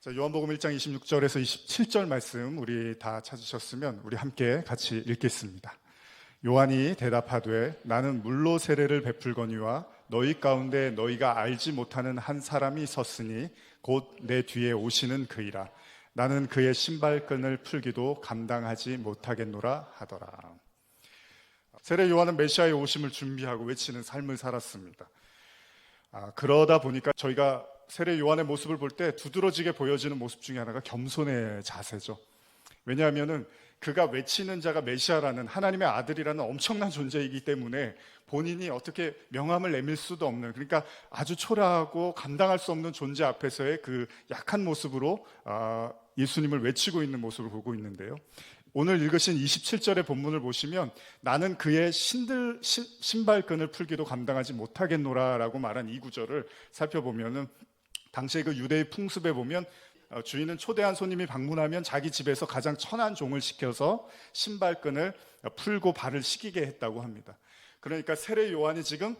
자, 요한복음 1장 26절에서 27절 말씀 우리 다 찾으셨으면 우리 함께 같이 읽겠습니다. 요한이 대답하되 나는 물로 세례를 베풀거니와 너희 가운데 너희가 알지 못하는 한 사람이 섰으니 곧 내 뒤에 오시는 그이라. 나는 그의 신발끈을 풀기도 감당하지 못하겠노라 하더라. 세례 요한은 메시아의 오심을 준비하고 외치는 삶을 살았습니다. 그러다 보니까 저희가 세례 요한의 모습을 볼 때 두드러지게 보여지는 모습 중에 하나가 겸손의 자세죠. 왜냐하면 그가 외치는 자가 메시아라는 하나님의 아들이라는 엄청난 존재이기 때문에 본인이 어떻게 명함을 내밀 수도 없는, 그러니까 아주 초라하고 감당할 수 없는 존재 앞에서의 그 약한 모습으로 예수님을 외치고 있는 모습을 보고 있는데요. 오늘 읽으신 27절의 본문을 보시면 나는 그의 신발끈을 풀기도 감당하지 못하겠노라 라고 말한 이 구절을 살펴보면은 당시의 그 유대의 풍습에 보면 주인은 초대한 손님이 방문하면 자기 집에서 가장 천한 종을 시켜서 신발끈을 풀고 발을 씻기게 했다고 합니다. 그러니까 세례 요한이 지금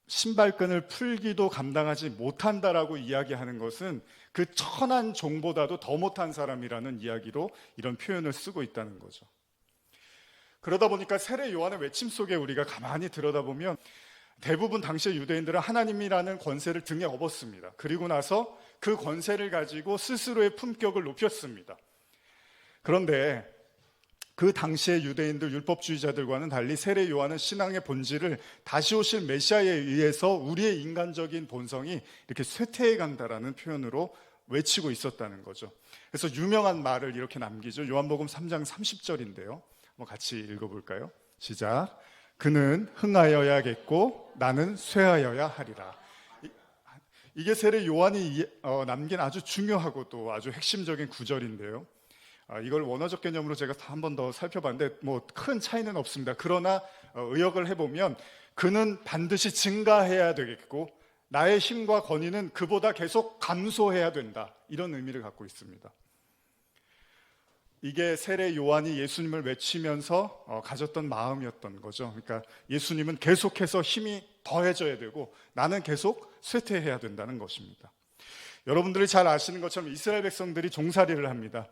신발끈을 풀기도 감당하지 못한다라고 이야기하는 것은 그 천한 종보다도 더 못한 사람이라는 이야기로 이런 표현을 쓰고 있다는 거죠. 그러다 보니까 세례 요한의 외침 속에 우리가 가만히 들여다보면 대부분 당시의 유대인들은 하나님이라는 권세를 등에 업었습니다. 그리고 나서 그 권세를 가지고 스스로의 품격을 높였습니다. 그런데 그 당시의 유대인들 율법주의자들과는 달리 세례 요한은 신앙의 본질을 다시 오실 메시아에 의해서 우리의 인간적인 본성이 이렇게 쇠퇴해 간다라는 표현으로 외치고 있었다는 거죠. 그래서 유명한 말을 이렇게 남기죠. 요한복음 3장 30절인데요. 한번 같이 읽어볼까요? 시작. 그는 흥하여야겠고 나는 쇠하여야 하리라. 이게 세례 요한이 남긴 아주 중요하고 또 아주 핵심적인 구절인데요. 이걸 원어적 개념으로 제가 한 번 더 살펴봤는데 뭐 큰 차이는 없습니다. 그러나 의역을 해보면 그는 반드시 증가해야 되겠고 나의 힘과 권위는 그보다 계속 감소해야 된다, 이런 의미를 갖고 있습니다. 이게 세례 요한이 예수님을 외치면서 가졌던 마음이었던 거죠. 그러니까 예수님은 계속해서 힘이 더해져야 되고 나는 계속 쇠퇴해야 된다는 것입니다. 여러분들이 잘 아시는 것처럼 이스라엘 백성들이 종살이를 합니다.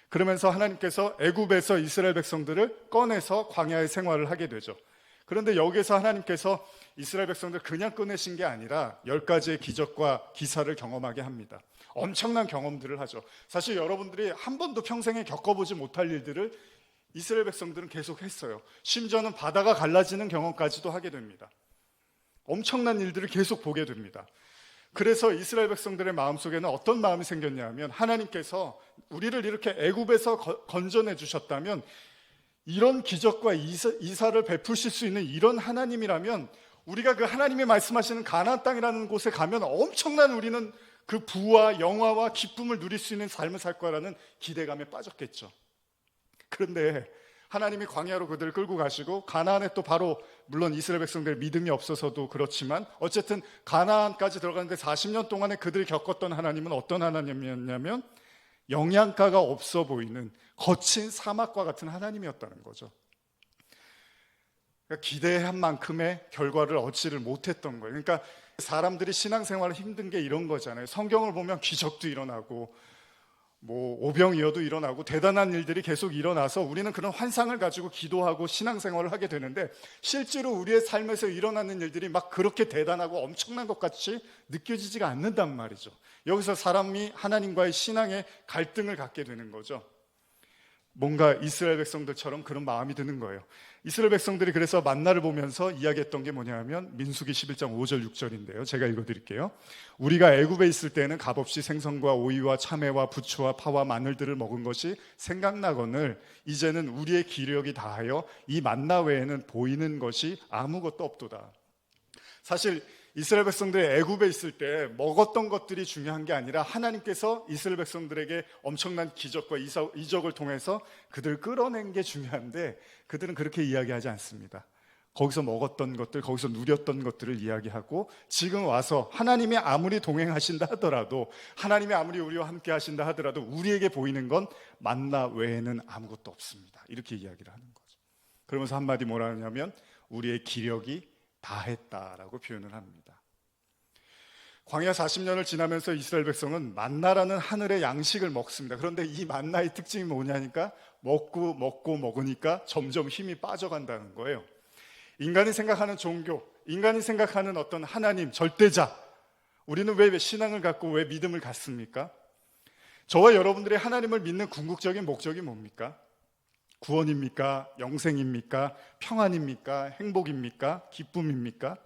그러면서 하나님께서 애굽에서 이스라엘 백성들을 꺼내서 광야의 생활을 하게 되죠. 그런데 여기에서 하나님께서 이스라엘 백성들 그냥 꺼내신 게 아니라 10가지의 기적과 기사를 경험하게 합니다. 엄청난 경험들을 하죠. 사실 여러분들이 한 번도 평생에 겪어보지 못할 일들을 이스라엘 백성들은 계속 했어요. 심지어는 바다가 갈라지는 경험까지도 하게 됩니다. 엄청난 일들을 계속 보게 됩니다. 그래서 이스라엘 백성들의 마음속에는 어떤 마음이 생겼냐 하면 하나님께서 우리를 이렇게 애굽에서 건져내 주셨다면 이런 기적과 이사를 베푸실 수 있는 이런 하나님이라면 우리가 그 하나님이 말씀하시는 가나안 땅이라는 곳에 가면 엄청난 우리는 그 부와 영화와 기쁨을 누릴 수 있는 삶을 살 거라는 기대감에 빠졌겠죠. 그런데 하나님이 광야로 그들을 끌고 가시고 가나안에 또 바로, 물론 이스라엘 백성들의 믿음이 없어서도 그렇지만 어쨌든 가나안까지 들어가는데 40년 동안에 그들이 겪었던 하나님은 어떤 하나님이었냐면 영양가가 없어 보이는 거친 사막과 같은 하나님이었다는 거죠. 그러니까 기대한 만큼의 결과를 얻지를 못했던 거예요. 그러니까 사람들이 신앙생활을 힘든 게 이런 거잖아요. 성경을 보면 기적도 일어나고 뭐 오병이어도 일어나고 대단한 일들이 계속 일어나서 우리는 그런 환상을 가지고 기도하고 신앙생활을 하게 되는데 실제로 우리의 삶에서 일어나는 일들이 막 그렇게 대단하고 엄청난 것 같이 느껴지지가 않는단 말이죠. 여기서 사람이 하나님과의 신앙의 갈등을 갖게 되는 거죠. 뭔가 이스라엘 백성들처럼 그런 마음이 드는 거예요. 이스라엘 백성들이 그래서 만나를 보면서 이야기했던 게 뭐냐 하면 민수기 11장 5절 6절인데요. 제가 읽어드릴게요. 우리가 애굽에 있을 때는 값없이 생선과 오이와 참외와 부추와 파와 마늘들을 먹은 것이 생각나거늘 이제는 우리의 기력이 다하여 이 만나 외에는 보이는 것이 아무것도 없도다. 사실 이스라엘 백성들이 애굽에 있을 때 먹었던 것들이 중요한 게 아니라 하나님께서 이스라엘 백성들에게 엄청난 기적과 이적을 통해서 그들을 끌어낸 게 중요한데 그들은 그렇게 이야기하지 않습니다. 거기서 먹었던 것들, 거기서 누렸던 것들을 이야기하고 지금 와서 하나님이 아무리 동행하신다 하더라도, 하나님이 아무리 우리와 함께 하신다 하더라도 우리에게 보이는 건 만나 외에는 아무것도 없습니다. 이렇게 이야기를 하는 거죠. 그러면서 한마디 뭐라 하냐면 우리의 기력이 다했다라고 표현을 합니다. 광야 40년을 지나면서 이스라엘 백성은 만나라는 하늘의 양식을 먹습니다. 그런데 이 만나의 특징이 뭐냐니까 먹으니까 점점 힘이 빠져간다는 거예요. 인간이 생각하는 종교, 인간이 생각하는 어떤 하나님, 절대자, 우리는 왜 신앙을 갖고 왜 믿음을 갖습니까? 저와 여러분들이 하나님을 믿는 궁극적인 목적이 뭡니까? 구원입니까? 영생입니까? 평안입니까? 행복입니까? 기쁨입니까?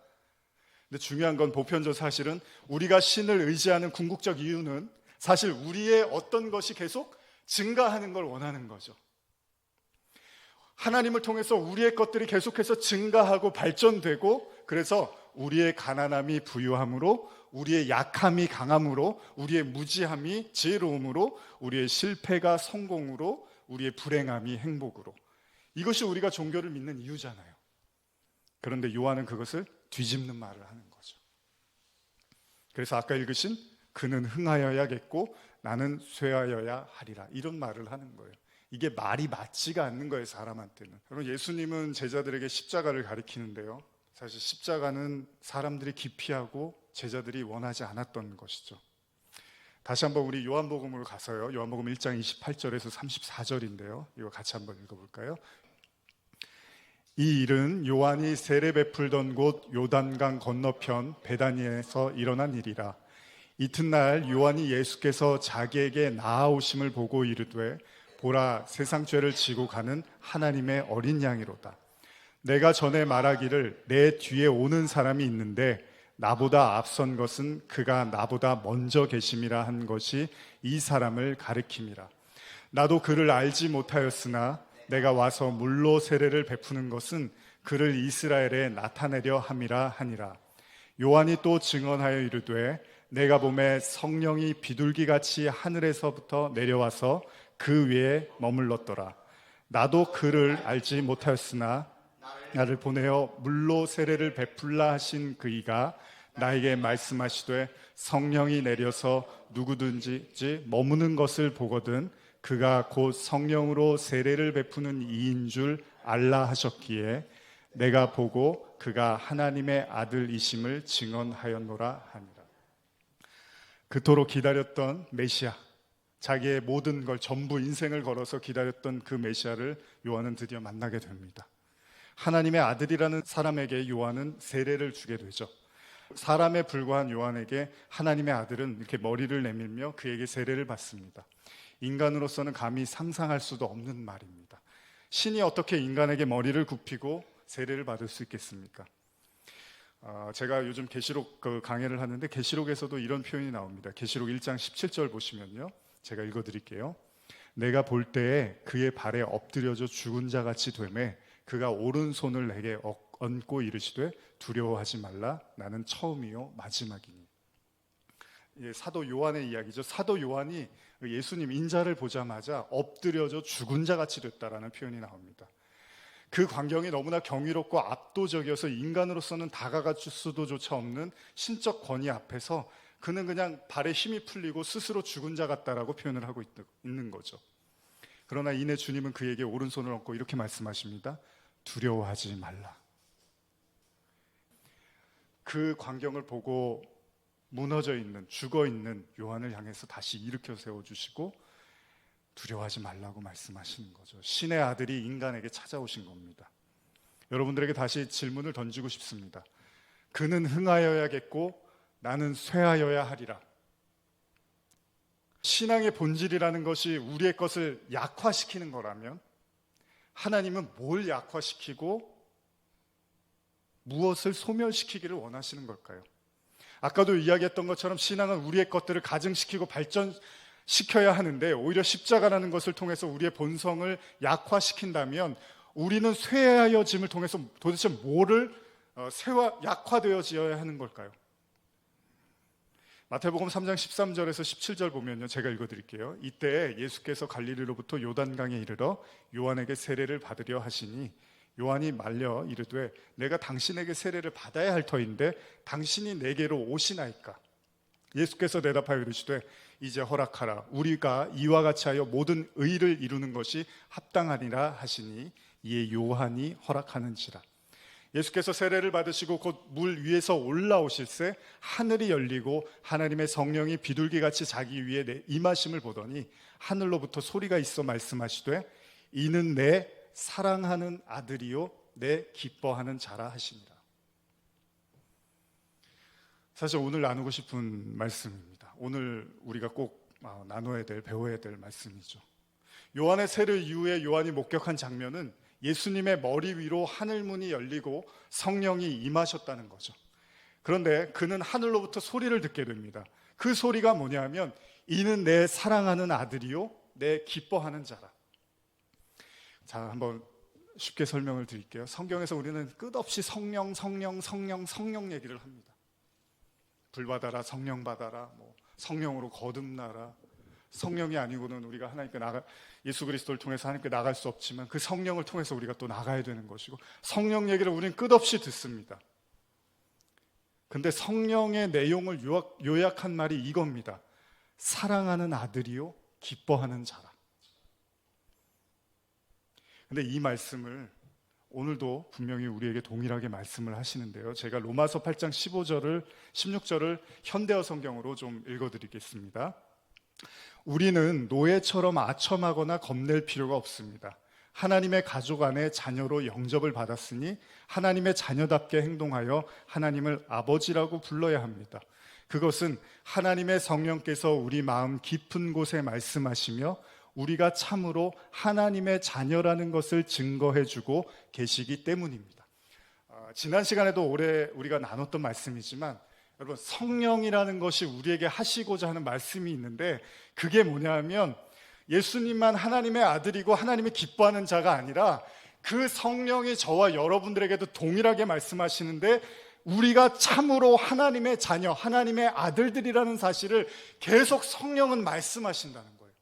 근데 중요한 건 보편적 사실은 우리가 신을 의지하는 궁극적 이유는 사실 우리의 어떤 것이 계속 증가하는 걸 원하는 거죠. 하나님을 통해서 우리의 것들이 계속해서 증가하고 발전되고, 그래서 우리의 가난함이 부유함으로, 우리의 약함이 강함으로, 우리의 무지함이 지혜로움으로, 우리의 실패가 성공으로, 우리의 불행함이 행복으로. 이것이 우리가 종교를 믿는 이유잖아요. 그런데 요한은 그것을 뒤집는 말을 하는 거죠. 그래서 아까 읽으신 그는 흥하여야겠고 나는 쇠하여야 하리라, 이런 말을 하는 거예요. 이게 말이 맞지가 않는 거예요, 사람한테는. 여러분, 예수님은 제자들에게 십자가를 가리키는데요, 사실 십자가는 사람들이 기피하고 제자들이 원하지 않았던 것이죠. 다시 한번 우리 요한복음으로 가서요, 요한복음 1장 28절에서 34절인데요 이거 같이 한번 읽어볼까요? 이 일은 요한이 세례 베풀던 곳 요단강 건너편 베다니에서 일어난 일이라. 이튿날 요한이 예수께서 자기에게 나아오심을 보고 이르되 보라, 세상 죄를 지고 가는 하나님의 어린 양이로다. 내가 전에 말하기를 내 뒤에 오는 사람이 있는데 나보다 앞선 것은 그가 나보다 먼저 계심이라 한 것이 이 사람을 가리킴이라. 나도 그를 알지 못하였으나 내가 와서 물로 세례를 베푸는 것은 그를 이스라엘에 나타내려 함이라 하니라. 요한이 또 증언하여 이르되 내가 보매 성령이 비둘기같이 하늘에서부터 내려와서 그 위에 머물렀더라. 나도 그를 알지 못하였으나 나를 보내어 물로 세례를 베풀라 하신 그이가 나에게 말씀하시되 성령이 내려서 누구든지 머무는 것을 보거든 그가 곧 성령으로 세례를 베푸는 이인 줄 알라 하셨기에 내가 보고 그가 하나님의 아들이심을 증언하였노라 하니라. 그토록 기다렸던 메시아, 자기의 모든 걸 전부 인생을 걸어서 기다렸던 그 메시아를 요한은 드디어 만나게 됩니다. 하나님의 아들이라는 사람에게 요한은 세례를 주게 되죠. 사람에 불과한 요한에게 하나님의 아들은 이렇게 머리를 내밀며 그에게 세례를 받습니다. 인간으로서는 감히 상상할 수도 없는 말입니다. 신이 어떻게 인간에게 머리를 굽히고 세례를 받을 수 있겠습니까? 제가 요즘 계시록 강해를 하는데 계시록에서도 이런 표현이 나옵니다. 계시록 1장 17절 보시면요, 제가 읽어드릴게요. 내가 볼 때에 그의 발에 엎드려져 죽은 자같이 되매 그가 오른손을 내게 얹고 이르시되 두려워하지 말라, 나는 처음이요 마지막이니. 사도 요한의 이야기죠. 사도 요한이 예수님 인자를 보자마자 엎드려져 죽은 자같이 됐다라는 표현이 나옵니다. 그 광경이 너무나 경이롭고 압도적이어서 인간으로서는 다가갈 수도조차 없는 신적 권위 앞에서 그는 그냥 발에 힘이 풀리고 스스로 죽은 자 같다라고 표현을 하고 있는 거죠. 그러나 이내 주님은 그에게 오른손을 얹고 이렇게 말씀하십니다. 두려워하지 말라. 그 광경을 보고 무너져 있는, 죽어 있는 요한을 향해서 다시 일으켜 세워주시고 두려워하지 말라고 말씀하시는 거죠. 신의 아들이 인간에게 찾아오신 겁니다. 여러분들에게 다시 질문을 던지고 싶습니다. 그는 흥하여야겠고 나는 쇠하여야 하리라. 신앙의 본질이라는 것이 우리의 것을 약화시키는 거라면 하나님은 뭘 약화시키고 무엇을 소멸시키기를 원하시는 걸까요? 아까도 이야기했던 것처럼 신앙은 우리의 것들을 가증시키고 발전시켜야 하는데 오히려 십자가라는 것을 통해서 우리의 본성을 약화시킨다면 우리는 쇠하여짐을 통해서 도대체 뭐를 약화되어져야 하는 걸까요? 마태복음 3장 13절에서 17절 보면요, 제가 읽어드릴게요. 이때 예수께서 갈릴리로부터 요단강에 이르러 요한에게 세례를 받으려 하시니 요한이 말려 이르되 내가 당신에게 세례를 받아야 할 터인데 당신이 내게로 오시나이까? 예수께서 대답하여 이르시되 이제 허락하라. 우리가 이와 같이 하여 모든 의를 이루는 것이 합당하니라 하시니 이에 요한이 허락하는지라. 예수께서 세례를 받으시고 곧 물 위에서 올라오실새 하늘이 열리고 하나님의 성령이 비둘기같이 자기 위에 임하심을 보더니 하늘로부터 소리가 있어 말씀하시되 이는 내 사랑하는 아들이요 내 기뻐하는 자라 하십니다. 사실 오늘 나누고 싶은 말씀입니다. 오늘 우리가 꼭 나눠야 될, 배워야 될 말씀이죠. 요한의 세례 이후에 요한이 목격한 장면은 예수님의 머리 위로 하늘문이 열리고 성령이 임하셨다는 거죠. 그런데 그는 하늘로부터 소리를 듣게 됩니다. 그 소리가 뭐냐면 이는 내 사랑하는 아들이요 내 기뻐하는 자라. 자, 한번 쉽게 설명을 드릴게요. 성경에서 우리는 끝없이 성령 얘기를 합니다. 불 받아라, 성령 받아라, 성령으로 거듭나라. 성령이 아니고는 우리가 하나님께 예수 그리스도를 통해서 하나님께 나갈 수 없지만 그 성령을 통해서 우리가 또 나가야 되는 것이고, 성령 얘기를 우리는 끝없이 듣습니다. 근데 성령의 내용을 요약한 말이 이겁니다. 사랑하는 아들이요 기뻐하는 자라. 근데 이 말씀을 오늘도 분명히 우리에게 동일하게 말씀을 하시는데요. 제가 로마서 8장 15절을 16절을 현대어 성경으로 좀 읽어드리겠습니다. 우리는 노예처럼 아첨하거나 겁낼 필요가 없습니다. 하나님의 가족 안에 자녀로 영접을 받았으니 하나님의 자녀답게 행동하여 하나님을 아버지라고 불러야 합니다. 그것은 하나님의 성령께서 우리 마음 깊은 곳에 말씀하시며 우리가 참으로 하나님의 자녀라는 것을 증거해주고 계시기 때문입니다. 지난 시간에도 우리가 나눴던 말씀이지만 여러분, 성령이라는 것이 우리에게 하시고자 하는 말씀이 있는데 그게 뭐냐면 예수님만 하나님의 아들이고 하나님이 기뻐하는 자가 아니라 그 성령이 저와 여러분들에게도 동일하게 말씀하시는데 우리가 참으로 하나님의 자녀, 하나님의 아들들이라는 사실을 계속 성령은 말씀하신다는 거예요.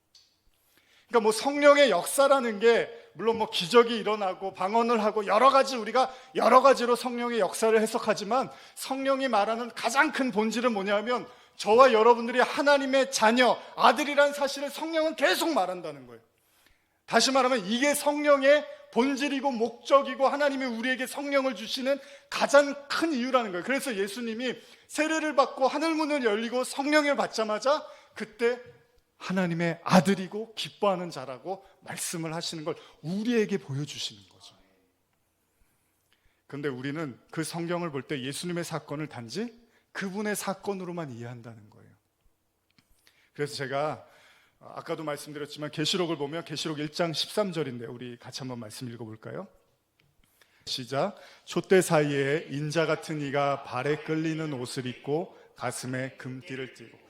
그러니까 성령의 역사라는 게 물론 기적이 일어나고 방언을 하고 우리가 여러 가지로 성령의 역사를 해석하지만 성령이 말하는 가장 큰 본질은 뭐냐면 저와 여러분들이 하나님의 자녀, 아들이라는 사실을 성령은 계속 말한다는 거예요. 다시 말하면 이게 성령의 본질이고 목적이고 하나님이 우리에게 성령을 주시는 가장 큰 이유라는 거예요. 그래서 예수님이 세례를 받고 하늘문을 열리고 성령을 받자마자 그때 하나님의 아들이고 기뻐하는 자라고 말씀을 하시는 걸 우리에게 보여주시는 거죠. 그런데 우리는 그 성경을 볼 때 예수님의 사건을 단지 그분의 사건으로만 이해한다는 거예요. 그래서 제가 아까도 말씀드렸지만 계시록을 보면 계시록 1장 13절인데 우리 같이 한번 말씀 읽어볼까요? 시작. 촛대 사이에 인자 같은 이가 발에 끌리는 옷을 입고 가슴에 금띠를 띠고.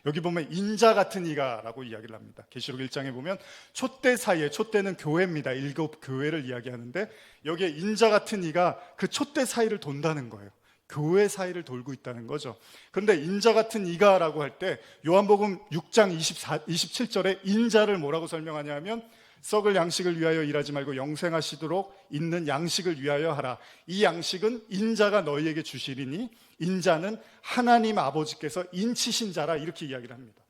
여기 보면 인자 같은 이가라고 이야기를 합니다. 계시록 1장에 보면 촛대 사이에, 촛대는 교회입니다. 7 교회를 이야기하는데 여기에 인자 같은 이가 그 촛대 사이를 돈다는 거예요. 교회 사이를 돌고 있다는 거죠. 그런데 인자 같은 이가라고 할 때 요한복음 6장 27절에 인자를 뭐라고 설명하냐면 썩을 양식을 위하여 일하지 말고 영생하시도록 있는 양식을 위하여 하라. 이 양식은 인자가 너희에게 주시리니 인자는 하나님 아버지께서 인치신 자라, 이렇게 이야기를 합니다.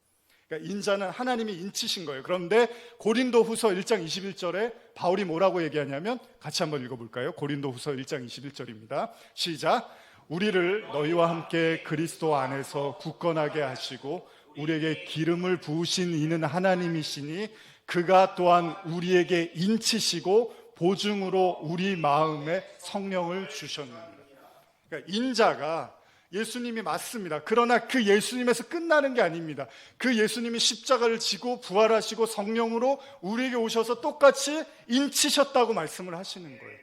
그러니까 인자는 하나님이 인치신 거예요. 그런데 고린도후서 1장 21절에 바울이 뭐라고 얘기하냐면 같이 한번 읽어볼까요? 고린도후서 1장 21절입니다. 시작. 우리를 너희와 함께 그리스도 안에서 굳건하게 하시고 우리에게 기름을 부으신 이는 하나님이시니 그가 또한 우리에게 인치시고 보증으로 우리 마음에 성령을 주셨느니라. 그러니까 인자가 예수님이 맞습니다. 그러나 그 예수님에서 끝나는 게 아닙니다. 그 예수님이 십자가를 지고 부활하시고 성령으로 우리에게 오셔서 똑같이 인치셨다고 말씀을 하시는 거예요.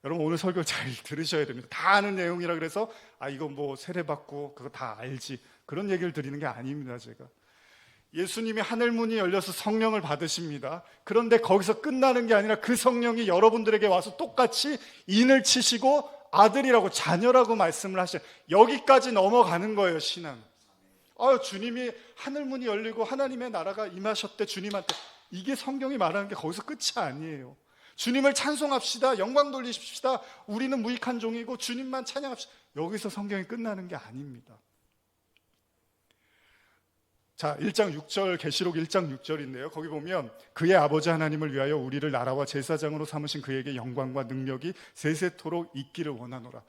여러분, 오늘 설교 잘 들으셔야 됩니다. 다 아는 내용이라 그래서 이거 세례받고 그거 다 알지, 그런 얘기를 드리는 게 아닙니다. 제가 예수님이 하늘문이 열려서 성령을 받으십니다. 그런데 거기서 끝나는 게 아니라 그 성령이 여러분들에게 와서 똑같이 인을 치시고 아들이라고, 자녀라고 말씀을 하셔요. 여기까지 넘어가는 거예요, 신앙. 주님이 하늘문이 열리고 하나님의 나라가 임하셨대, 주님한테. 이게 성경이 말하는 게 거기서 끝이 아니에요. 주님을 찬송합시다, 영광 돌리십시다, 우리는 무익한 종이고 주님만 찬양합시다. 여기서 성경이 끝나는 게 아닙니다. 자, 1장 6절, 계시록 1장 6절인데요. 거기 보면 그의 아버지 하나님을 위하여 우리를 나라와 제사장으로 삼으신 그에게 영광과 능력이 세세토록 있기를 원하노라.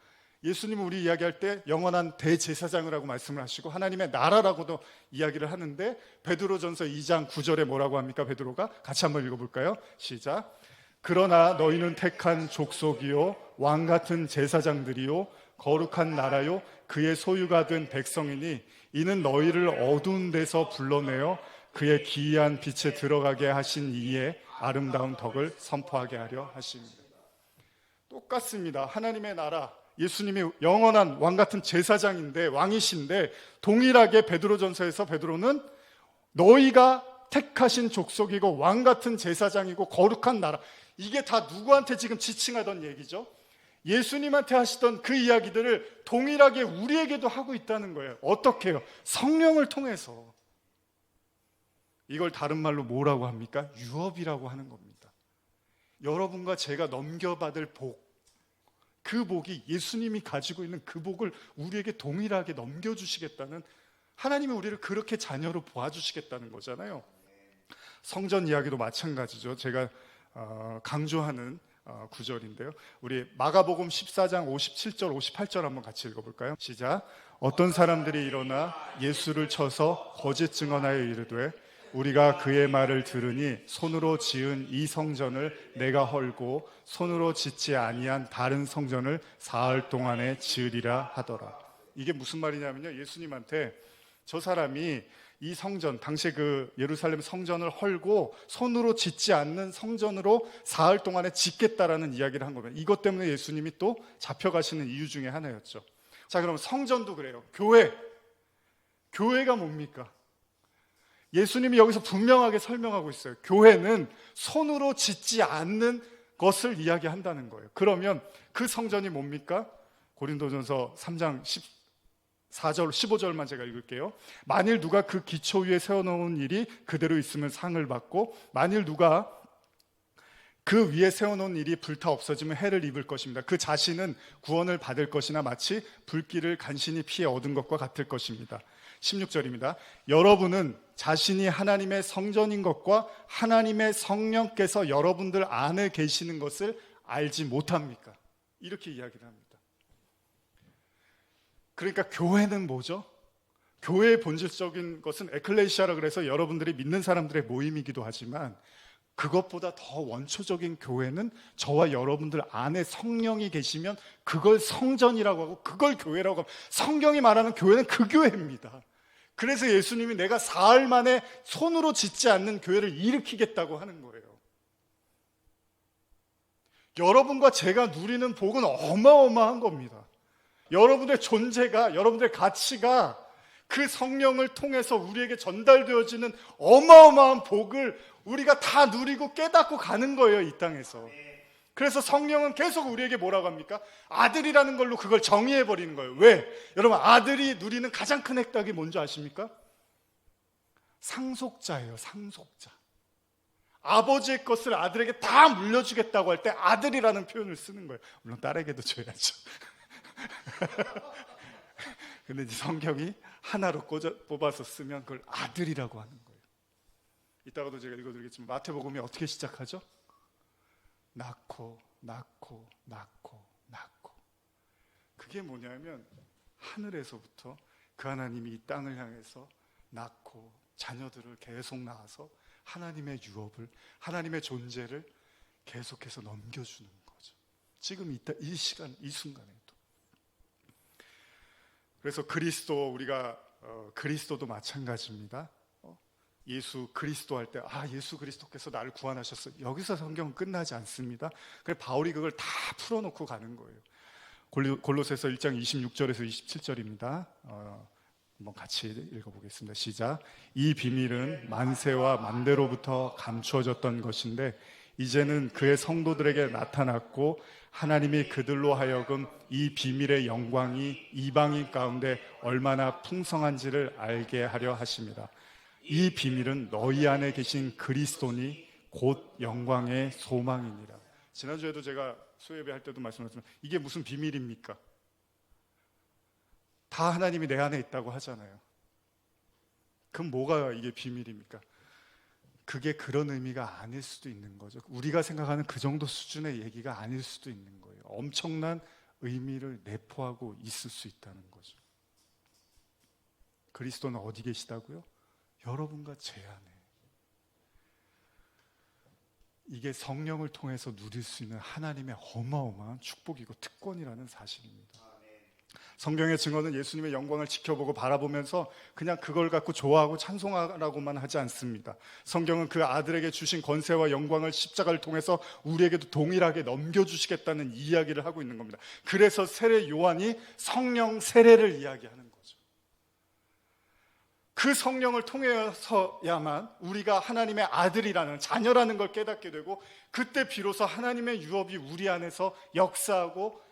예수님은 우리 이야기할 때 영원한 대제사장을 하고 말씀을 하시고 하나님의 나라라고도 이야기를 하는데, 베드로전서 2장 9절에 뭐라고 합니까? 베드로가 같이 한번 읽어볼까요? 시작. 그러나 너희는 택한 족속이요 왕 같은 제사장들이요 거룩한 나라요 그의 소유가 된 백성이니 이는 너희를 어두운 데서 불러내어 그의 기이한 빛에 들어가게 하신 이의 아름다운 덕을 선포하게 하려 하십니다. 똑같습니다. 하나님의 나라, 예수님이 영원한 왕 같은 제사장인데, 왕이신데, 동일하게 베드로전서에서 베드로는 너희가 택하신 족속이고 왕 같은 제사장이고 거룩한 나라, 이게 다 누구한테 지금 지칭하던 얘기죠? 예수님한테 하시던 그 이야기들을 동일하게 우리에게도 하고 있다는 거예요. 어떻게 해요? 성령을 통해서. 이걸 다른 말로 뭐라고 합니까? 유업이라고 하는 겁니다. 여러분과 제가 넘겨받을 복, 그 복이 예수님이 가지고 있는 그 복을 우리에게 동일하게 넘겨주시겠다는, 하나님이 우리를 그렇게 자녀로 보아주시겠다는 거잖아요. 성전 이야기도 마찬가지죠. 제가 강조하는 구절인데요. 우리 마가복음 14장 57절 58절 한번 같이 읽어볼까요? 시작. 어떤 사람들이 일어나 예수를 쳐서 거짓 증언하여 이르되 우리가 그의 말을 들으니 손으로 지은 이 성전을 내가 헐고 손으로 짓지 아니한 다른 성전을 사흘 동안에 지으리라 하더라. 이게 무슨 말이냐면요, 예수님한테 저 사람이 이 성전, 당시 그 예루살렘 성전을 헐고 손으로 짓지 않는 성전으로 사흘 동안에 짓겠다라는 이야기를 한 겁니다. 이것 때문에 예수님이 또 잡혀가시는 이유 중에 하나였죠. 자, 그럼 성전도 그래요. 교회가 뭡니까? 예수님이 여기서 분명하게 설명하고 있어요. 교회는 손으로 짓지 않는 것을 이야기한다는 거예요. 그러면 그 성전이 뭡니까? 고린도전서 3장 14절, 15절만 제가 읽을게요. 만일 누가 그 기초 위에 세워놓은 일이 그대로 있으면 상을 받고, 만일 누가 그 위에 세워놓은 일이 불타 없어지면 해를 입을 것입니다. 그 자신은 구원을 받을 것이나 마치 불길을 간신히 피해 얻은 것과 같을 것입니다. 16절입니다. 여러분은 자신이 하나님의 성전인 것과 하나님의 성령께서 여러분들 안에 계시는 것을 알지 못합니까? 이렇게 이야기를 합니다. 그러니까 교회는 뭐죠? 교회의 본질적인 것은 에클레시아라 그래서 여러분들이 믿는 사람들의 모임이기도 하지만, 그것보다 더 원초적인 교회는 저와 여러분들 안에 성령이 계시면 그걸 성전이라고 하고 그걸 교회라고 하고, 성경이 말하는 교회는 그 교회입니다. 그래서 예수님이 내가 사흘 만에 손으로 짓지 않는 교회를 일으키겠다고 하는 거예요. 여러분과 제가 누리는 복은 어마어마한 겁니다. 여러분의 존재가, 여러분의 가치가 그 성령을 통해서 우리에게 전달되어지는 어마어마한 복을 우리가 다 누리고 깨닫고 가는 거예요, 이 땅에서. 그래서 성령은 계속 우리에게 뭐라고 합니까? 아들이라는 걸로 그걸 정의해버리는 거예요. 왜? 여러분, 아들이 누리는 가장 큰 혜택이 뭔지 아십니까? 상속자예요, 상속자. 아버지의 것을 아들에게 다 물려주겠다고 할 때 아들이라는 표현을 쓰는 거예요. 물론 딸에게도 줘야죠. 근데 이제 성경이 하나로 뽑아서 쓰면 그걸 아들이라고 하는 거예요. 이따가도 제가 읽어드리겠지만 마태복음이 어떻게 시작하죠? 낳고 낳고 낳고 낳고. 그게 뭐냐면 하늘에서부터 그 하나님이 이 땅을 향해서 낳고 자녀들을 계속 낳아서 하나님의 유업을, 하나님의 존재를 계속해서 넘겨주는 거죠. 지금 이 시간, 이 순간에도. 그래서 그리스도, 우리가 그리스도도 마찬가지입니다. 예수 그리스도 할 때 예수 그리스도께서 나를 구원하셨어. 여기서 성경은 끝나지 않습니다. 그래서 바울이 그걸 다 풀어놓고 가는 거예요. 골로새서 1장 26절에서 27절입니다. 한번 같이 읽어보겠습니다. 시작. 이 비밀은 만세와 만대로부터 감추어졌던 것인데 이제는 그의 성도들에게 나타났고 하나님이 그들로 하여금 이 비밀의 영광이 이방인 가운데 얼마나 풍성한지를 알게 하려 하십니다. 이 비밀은 너희 안에 계신 그리스도니 곧 영광의 소망이니라. 지난주에도 제가 수요예배 할 때도 말씀드렸지만 이게 무슨 비밀입니까? 다 하나님이 내 안에 있다고 하잖아요. 그럼 뭐가 이게 비밀입니까? 그게 그런 의미가 아닐 수도 있는 거죠. 우리가 생각하는 그 정도 수준의 얘기가 아닐 수도 있는 거예요. 엄청난 의미를 내포하고 있을 수 있다는 거죠. 그리스도는 어디 계시다고요? 여러분과 제 안에. 이게 성령을 통해서 누릴 수 있는 하나님의 어마어마한 축복이고 특권이라는 사실입니다. 성경의 증언은 예수님의 영광을 지켜보고 바라보면서 그냥 그걸 갖고 좋아하고 찬송하라고만 하지 않습니다. 성경은 그 아들에게 주신 권세와 영광을 십자가를 통해서 우리에게도 동일하게 넘겨주시겠다는 이야기를 하고 있는 겁니다. 그래서 세례 요한이 성령 세례를 이야기하는 거죠. 그 성령을 통해서야만 우리가 하나님의 아들이라는, 자녀라는 걸 깨닫게 되고, 그때 비로소 하나님의 유업이 우리 안에서 역사하고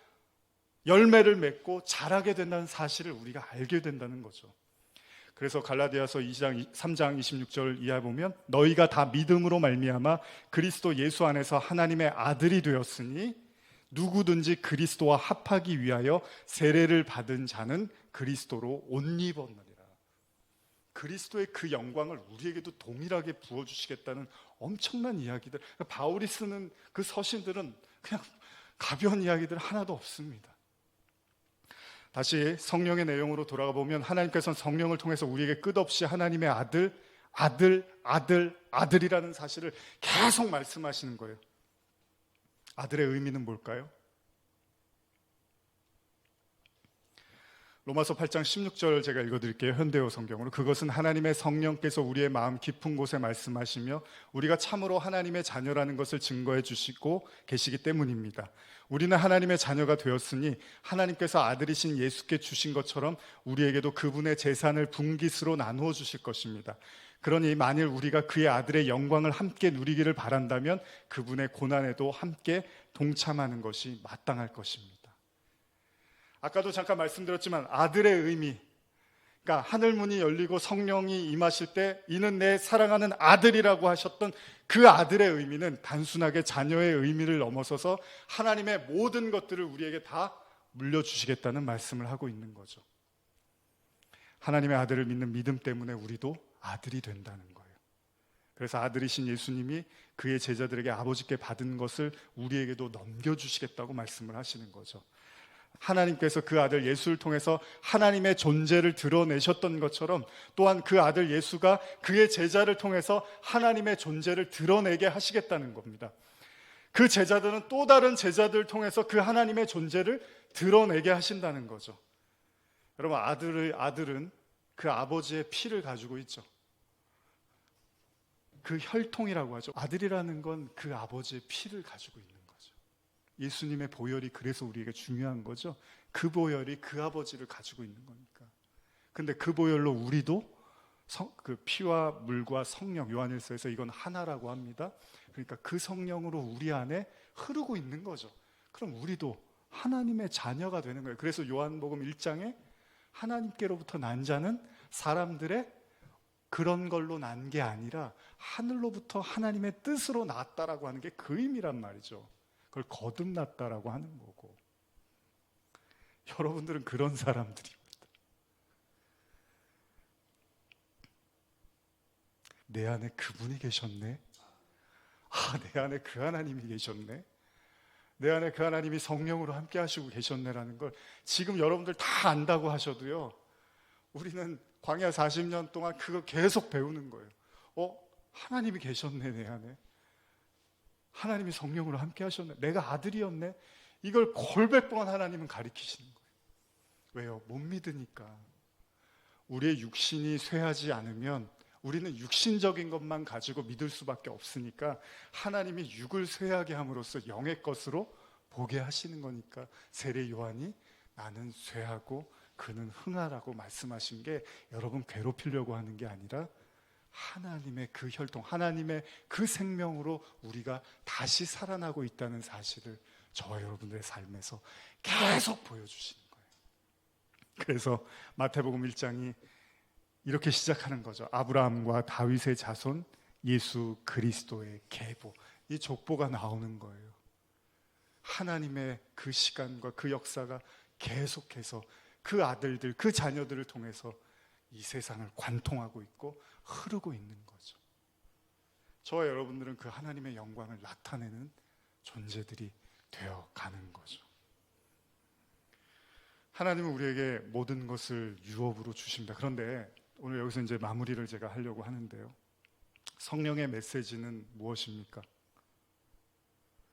열매를 맺고 자라게 된다는 사실을 우리가 알게 된다는 거죠. 그래서 갈라디아서 3장 26절 이하 보면, 너희가 다 믿음으로 말미암아 그리스도 예수 안에서 하나님의 아들이 되었으니 누구든지 그리스도와 합하기 위하여 세례를 받은 자는 그리스도로 옷 입었느니라. 그리스도의 그 영광을 우리에게도 동일하게 부어주시겠다는 엄청난 이야기들. 바울이 쓰는 그 서신들은 그냥 가벼운 이야기들 하나도 없습니다. 다시 성령의 내용으로 돌아가 보면, 하나님께서는 성령을 통해서 우리에게 끝없이 하나님의 아들이라는 사실을 계속 말씀하시는 거예요. 아들의 의미는 뭘까요? 로마서 8장 16절 제가 읽어드릴게요. 현대어 성경으로. 그것은 하나님의 성령께서 우리의 마음 깊은 곳에 말씀하시며 우리가 참으로 하나님의 자녀라는 것을 증거해 주시고 계시기 때문입니다. 우리는 하나님의 자녀가 되었으니 하나님께서 아들이신 예수께 주신 것처럼 우리에게도 그분의 재산을 분깃으로 나누어 주실 것입니다. 그러니 만일 우리가 그의 아들의 영광을 함께 누리기를 바란다면 그분의 고난에도 함께 동참하는 것이 마땅할 것입니다. 아까도 잠깐 말씀드렸지만 아들의 의미, 그러니까 하늘문이 열리고 성령이 임하실 때 이는 내 사랑하는 아들이라고 하셨던 그 아들의 의미는 단순하게 자녀의 의미를 넘어서서 하나님의 모든 것들을 우리에게 다 물려주시겠다는 말씀을 하고 있는 거죠. 하나님의 아들을 믿는 믿음 때문에 우리도 아들이 된다는 거예요. 그래서 아들이신 예수님이 그의 제자들에게 아버지께 받은 것을 우리에게도 넘겨주시겠다고 말씀을 하시는 거죠. 하나님께서 그 아들 예수를 통해서 하나님의 존재를 드러내셨던 것처럼 또한 그 아들 예수가 그의 제자를 통해서 하나님의 존재를 드러내게 하시겠다는 겁니다. 그 제자들은 또 다른 제자들을 통해서 그 하나님의 존재를 드러내게 하신다는 거죠. 여러분, 아들은 그 아버지의 피를 가지고 있죠. 그 혈통이라고 하죠. 아들이라는 건 그 아버지의 피를 가지고 있는 거죠. 예수님의 보혈이 그래서 우리에게 중요한 거죠. 그 보혈이 그 아버지를 가지고 있는 거니까. 근데 그 보혈로 우리도 그 피와 물과 성령, 요한일서에서 이건 하나라고 합니다. 그러니까 그 성령으로 우리 안에 흐르고 있는 거죠. 그럼 우리도 하나님의 자녀가 되는 거예요. 그래서 요한복음 1장에 하나님께로부터 난 자는 사람들의 그런 걸로 난 게 아니라 하늘로부터 하나님의 뜻으로 났다라고 하는 게 그 의미란 말이죠. 그걸 거듭났다라고 하는 거고, 여러분들은 그런 사람들입니다. 내 안에 그분이 계셨네. 내 안에 그 하나님이 계셨네. 내 안에 그 하나님이 성령으로 함께 하시고 계셨네라는 걸 지금 여러분들 다 안다고 하셔도요, 우리는 광야 40년 동안 그거 계속 배우는 거예요. 하나님이 계셨네, 내 안에. 하나님이 성령으로 함께 하셨네. 내가 아들이었네. 이걸 골백 번 하나님은 가르치시는 거예요. 왜요? 못 믿으니까. 우리의 육신이 쇠하지 않으면 우리는 육신적인 것만 가지고 믿을 수밖에 없으니까 하나님이 육을 쇠하게 함으로써 영의 것으로 보게 하시는 거니까 세례 요한이 나는 쇠하고 그는 흥하라고 말씀하신 게 여러분 괴롭히려고 하는 게 아니라 하나님의 그 혈통, 하나님의 그 생명으로 우리가 다시 살아나고 있다는 사실을 저와 여러분들의 삶에서 계속 보여주시는 거예요. 그래서 마태복음 1장이 이렇게 시작하는 거죠. 아브라함과 다윗의 자손 예수 그리스도의 계보, 이 족보가 나오는 거예요. 하나님의 그 시간과 그 역사가 계속해서 그 아들들, 그 자녀들을 통해서 이 세상을 관통하고 있고 흐르고 있는 거죠. 저와 여러분들은 그 하나님의 영광을 나타내는 존재들이 되어 가는 거죠. 하나님은 우리에게 모든 것을 유업으로 주십니다. 그런데 오늘 여기서 이제 마무리를 제가 하려고 하는데요. 성령의 메시지는 무엇입니까?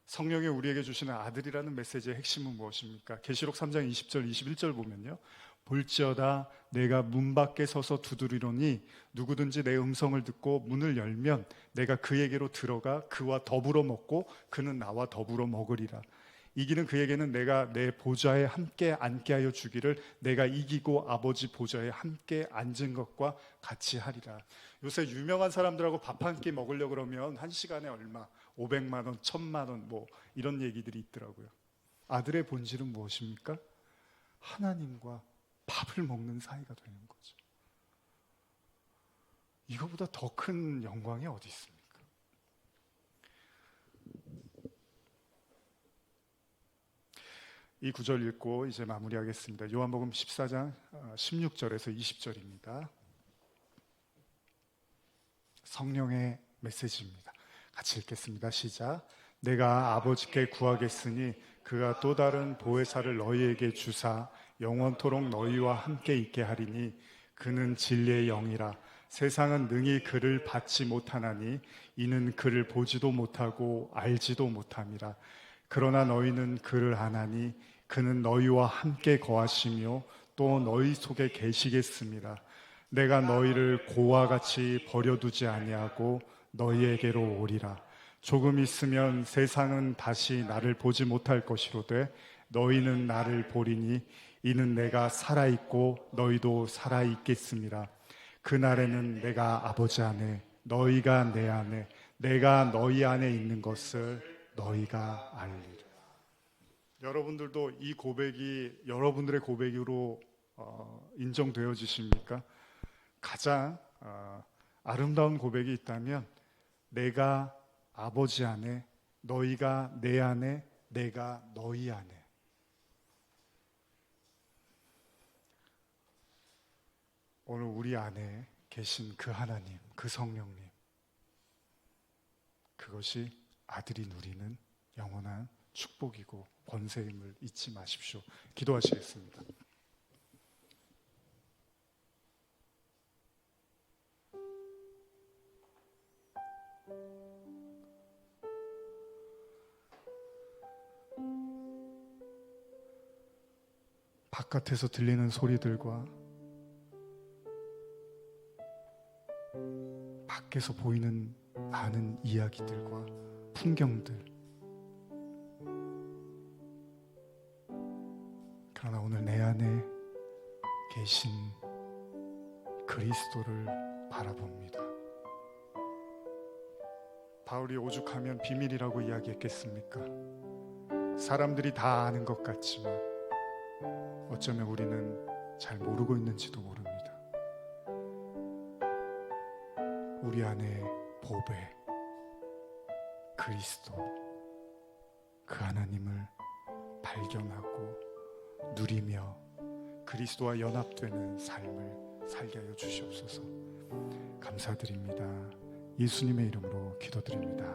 성령이 우리에게 주시는 아들이라는 메시지의 핵심은 무엇입니까? 계시록 3장 20절 21절 보면요, 볼지어다 내가 문 밖에 서서 두드리노니 누구든지 내 음성을 듣고 문을 열면 내가 그에게로 들어가 그와 더불어 먹고 그는 나와 더불어 먹으리라. 이기는 그에게는 내가 내 보좌에 함께 앉게 하여 주기를 내가 이기고 아버지 보좌에 함께 앉은 것과 같이 하리라. 요새 유명한 사람들하고 밥 한 끼 먹으려고 그러면 한 시간에 얼마, 500만 원, 1000만 원 뭐 이런 얘기들이 있더라고요. 아들의 본질은 무엇입니까? 하나님과 밥을 먹는 사이가 되는 거죠. 이거보다 더 큰 영광이 어디 있습니까? 이 구절 읽고 이제 마무리하겠습니다. 요한복음 14장 16절에서 20절입니다. 성령의 메시지입니다. 같이 읽겠습니다. 시작. 내가 아버지께 구하겠으니 그가 또 다른 보혜사를 너희에게 주사 영원토록 너희와 함께 있게 하리니 그는 진리의 영이라. 세상은 능히 그를 받지 못하나니 이는 그를 보지도 못하고 알지도 못함이라. 그러나 너희는 그를 아나니 그는 너희와 함께 거하시며 또 너희 속에 계시겠습니다. 내가 너희를 고와 같이 버려두지 아니하고 너희에게로 오리라. 조금 있으면 세상은 다시 나를 보지 못할 것이로되 너희는 나를 보리니 이는 내가 살아있고 너희도 살아있겠습니다. 그날에는 내가 아버지 안에 너희가 내 안에 내가 너희 안에 있는 것을 너희가 알리라. 여러분들도 이 고백이 여러분들의 고백으로 인정되어지십니까? 가장 아름다운 고백이 있다면 내가 아버지 안에 너희가 내 안에 내가 너희 안에. 오늘 우리 안에 계신 그 하나님, 그 성령님, 그것이 아들이 누리는 영원한 축복이고 권세임을 잊지 마십시오. 기도하시겠습니다. 바깥에서 들리는 소리들과 밖에서 보이는 많은 이야기들과 풍경들, 그러나 오늘 내 안에 계신 그리스도를 바라봅니다. 바울이 오죽하면 비밀이라고 이야기했겠습니까? 사람들이 다 아는 것 같지만 어쩌면 우리는 잘 모르고 있는지도 모릅니다. 우리 안에 보배 그리스도, 그 하나님을 발견하고 누리며 그리스도와 연합되는 삶을 살게 하여 주시옵소서. 감사드립니다. 예수님의 이름으로 기도드립니다.